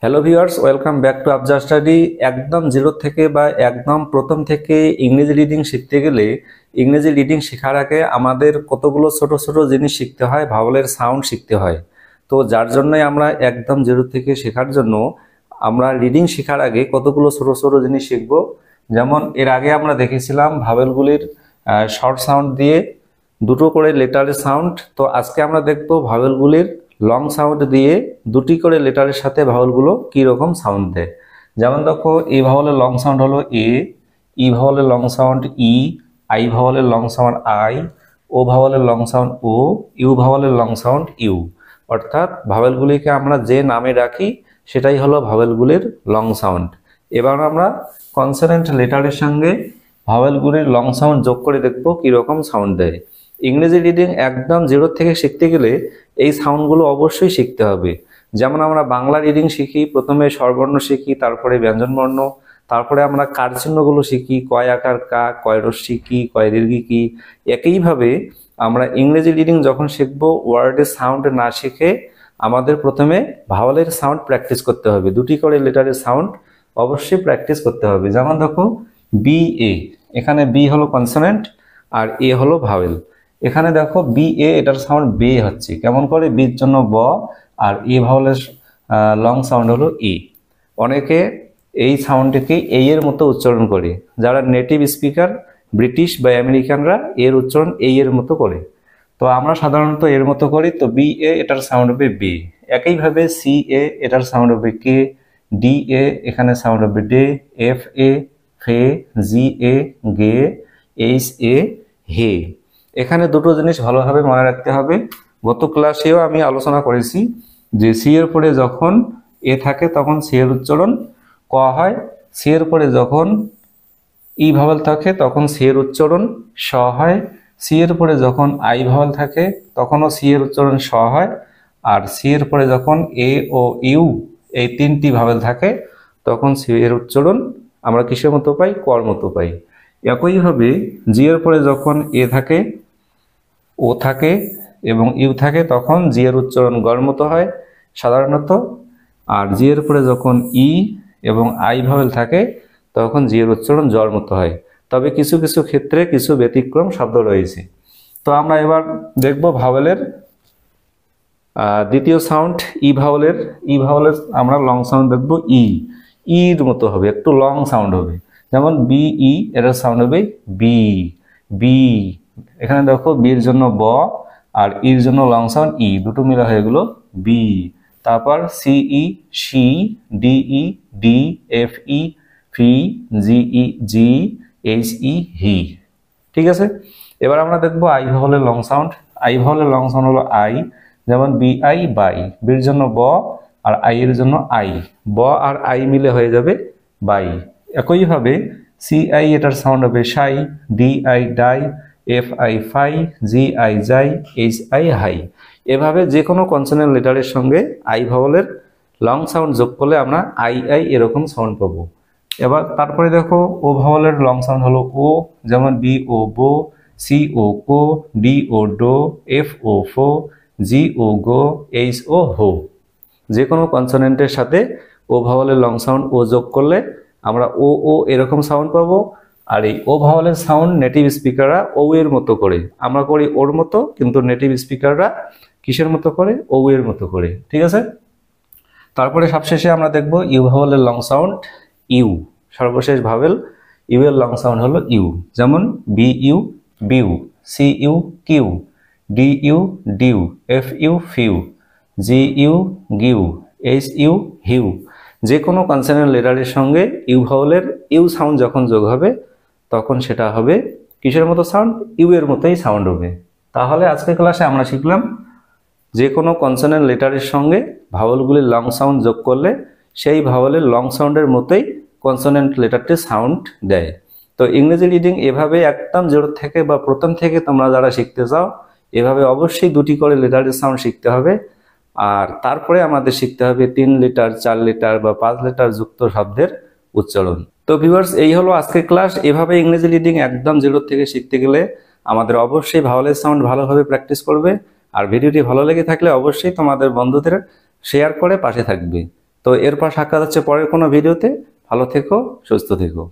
Hello viewers, welcome back to Afzar study. একদম zero থেকে বা একদম প্রথম থেকে ইংরেজি রিডিং শিখতে গেলে ইংরেজি রিডিং শেখার আগে আমাদের কতগুলো ছোট ছোট জিনিস শিখতে হয়, ভাওয়েলের সাউন্ড শিখতে হয়। তো যার জন্যই আমরা একদম জিরো থেকে শেখার জন্য আমরা রিডিং শেখার আগে কতগুলো ছোট ছোট জিনিস শিখবো। যেমন এর আগে আমরা দেখেছিলাম ভাওয়েলগুলির শর্ট সাউন্ড দিয়ে দুটো করে লেটারের সাউন্ড। তো আজকে আমরা দেখবো ভাওয়েলগুলির লং সাউন্ড দিয়ে দুটি করে লেটারের সাথে ভাওয়েলগুলো কি রকম সাউন্ড দেয়। যেমন দেখো, এ ভাওয়েলের লং সাউন্ড হলো এ, ই ভাওয়েলের লং সাউন্ড ই, আই ভাওয়েলের লং সাউন্ড আই, ও ভাওয়েলের লং সাউন্ড ও, ইউ ভাওয়েলের লং সাউন্ড ইউ। অর্থাৎ ভাওয়েলগুলিকে আমরা যে নামে রাখি সেটাই হলো ভাওয়েলগুলির লং সাউন্ড। এবার আমরা কনসোনেন্ট লেটারের সঙ্গে ভাওয়েলগুলির লং সাউন্ড যোগ করে দেখব কিরকম সাউন্ড দেয়। ইংরেজি রিডিং একদম জিরো থেকে শিখতে গেলে এই সাউন্ডগুলো অবশ্যই শিখতে হবে। যেমন আমরা বাংলা রিডিং শিখি, প্রথমে স্বরবর্ণ শিখি, তারপরে ব্যঞ্জনবর্ণ, তারপরে আমরা কার চিহ্নগুলো শিখি, কয় আকার কা, কয় রস্যি কি, কয় দীর্ঘি কি। একইভাবে আমরা ইংরেজি রিডিং যখন শিখবো, ওয়ার্ডের সাউন্ড না শিখে আমাদের প্রথমে ভাওয়েলের সাউন্ড প্র্যাকটিস করতে হবে। দুটি করে লেটারের সাউন্ড অবশ্যই প্র্যাকটিস করতে হবে। যেমন দেখো, বি এ, এখানে বি হলো কনসোনেন্ট আর এ হলো ভাওয়েল। এখানে দেখো বি এ, এটার সাউন্ড বে হচ্ছে, কেমন করে, বির জন্য ব, আর এ ভাওয়েলের লং সাউন্ড হলো ই। অনেকে এই সাউন্ডটিকে এই এর মতো উচ্চারণ করে, যারা নেটিভ স্পিকার ব্রিটিশ বা আমেরিকানরা এর উচ্চারণ এই এর মতো করে। তো আমরা সাধারণত এর মতো করি। তো বি এ, এটার সাউন্ড হবে বে। একইভাবে সি এ, এটার সাউন্ড হবে কে, ডি এ, এখানে সাউন্ড হবে ডে, এফ এ ফে, জি এ গে, এইচ এ হে। এখানে দুটো জিনিস ভালোভাবে মনে রাখতে হবে। গত ক্লাসেও আমি আলোচনা করেছি যে সি এর পরে যখন এ থাকে তখন সি এর উচ্চারণ ক হয়, সি এর পরে যখন ই ভাওয়েল থাকে তখন সি এর উচ্চারণ স হয়, সি এর পরে যখন আই ভাওয়েল থাকে তখনও সি এর উচ্চারণ স হয়, আর সি এর পরে যখন এ ও ইউ এই তিনটি ভাওয়েল থাকে তখন সি এর উচ্চারণ আমরা কিসের মতো পাই, কর মতো পাই। একইভাবে জি এর পরে যখন এ থাকে, ও থাকে এবং ইউ থাকে তখন জি এর উচ্চারণ গর মতো হয় সাধারণত। আর জি এর পরে যখন ই এবং আই ভাওয়েল থাকে তখন জি এর উচ্চারণ জর মতো হয়। তবে কিছু কিছু ক্ষেত্রে কিছু ব্যতিক্রম শব্দ রয়েছে। তো আমরা এবার দেখব ভাওয়েলের দ্বিতীয় সাউন্ড ই ভাওয়েলের আমরা লং সাউন্ড দেখব ই, ইর মতো হবে, একটু লং সাউন্ড হবে। যেমন বি ই, এর সাউন্ড হবে বি, বি। এখানে দেখো বির জন্য ব আর ইর জন্য লং সাউন্ড ই, দুটো মিলা হয়ে গেল বি। তারপর C E C, D E D, F E fee, G E G, H E he. ঠিক আছে। এবার আমরা দেখবো আই ভাওয়েলের লং সাউন্ড। আই ভাওয়েলের লং সাউন্ড হলো আই। যেমন বি আই বাই, বির জন্য ব আর আই এর জন্য আই, ব আর আই মিলে হয়ে যাবে বাই। একইভাবে সি আই, এটার সাউন্ড হবে সাই, ডি আই ডাই, এফ আই ফাই, জি আই যাই, এইচ আই হাই। এভাবে যে কোনো কনসোনেন্ট লেটারের সঙ্গে আই ভাওয়েলের লং সাউন্ড যোগ করলে আমরা আই আই এরকম সাউন্ড পাবো। এবার তারপরে দেখো ও ভাওয়েলের লং সাউন্ড হলো ও। যেমন বি ও বো, সি ও কো, ডি ও ডো, এফ ও ফো, জি ও গো, এইচ ও হো। যে কোনো কনসোনেন্টের সাথে ও ভাওয়েলের লং সাউন্ড ও যোগ করলে আমরা ও ও এরকম সাউন্ড পাবো। আর এই ও ভাওয়েলের সাউন্ড নেটিভ স্পিকাররা ও এর মতো করে, আমরা করি ওর মতো, কিন্তু নেটিভ স্পিকাররা কিসের মতো করে, ও এর মতো করে। ঠিক আছে। তারপরে সবশেষে আমরা দেখব ইউ ভাওয়েলের লং সাউন্ড ইউ। সর্বশেষ ভাওয়েল ইউ এর লং সাউন্ড হলো ইউ। যেমন B U bew, C U cue, D U dew, F U few, G U gew, H U hue. যে কোনো কনসোনেন্ট লেটারের সঙ্গে ইউ ভাওয়েলের ইউ সাউন্ড যখন যোগ হবে তখন সেটা হবে কিসের মতো সাউন্ড, ইউ এর মতোই সাউন্ড হবে। তাহলে আজকের ক্লাসে আমরা শিখলাম যে কোনো কনসোনেন্ট লেটারের সঙ্গে ভাওয়েলগুলির লং সাউন্ড যোগ করলে সেই ভাওয়েলের লং সাউন্ডের মতোই কনসোনেন্ট লেটারটি সাউন্ড দেয়। তো ইংরেজি রিডিং এভাবে একদম জিরো থেকে বা প্রথম থেকে তোমরা যারা শিখতে চাও এভাবে অবশ্যই দুটি করে লেটারের সাউন্ড শিখতে হবে। আর তারপরে আমাদের শিখতে হবে 3 লিটার 4 লিটার বা 5 লিটার যুক্ত শব্দের উচ্চারণ। তো ভিউয়ার্স, এই হলো আজকের ক্লাস। এভাবে ইংরেজি রিডিং একদম জিরো থেকে শিখতে গেলে আমাদের অবশ্যই ভাওয়েলের সাউন্ড ভালোভাবে প্র্যাকটিস করবে। আর ভিডিওটি ভালো লেগে থাকলে অবশ্যই তোমাদের বন্ধুদের শেয়ার করে পাশে থাকবে। তো এরপর সাক্ষাৎ হচ্ছে পরের কোনো ভিডিওতে। ভালো থেকো, সুস্থ থেকো।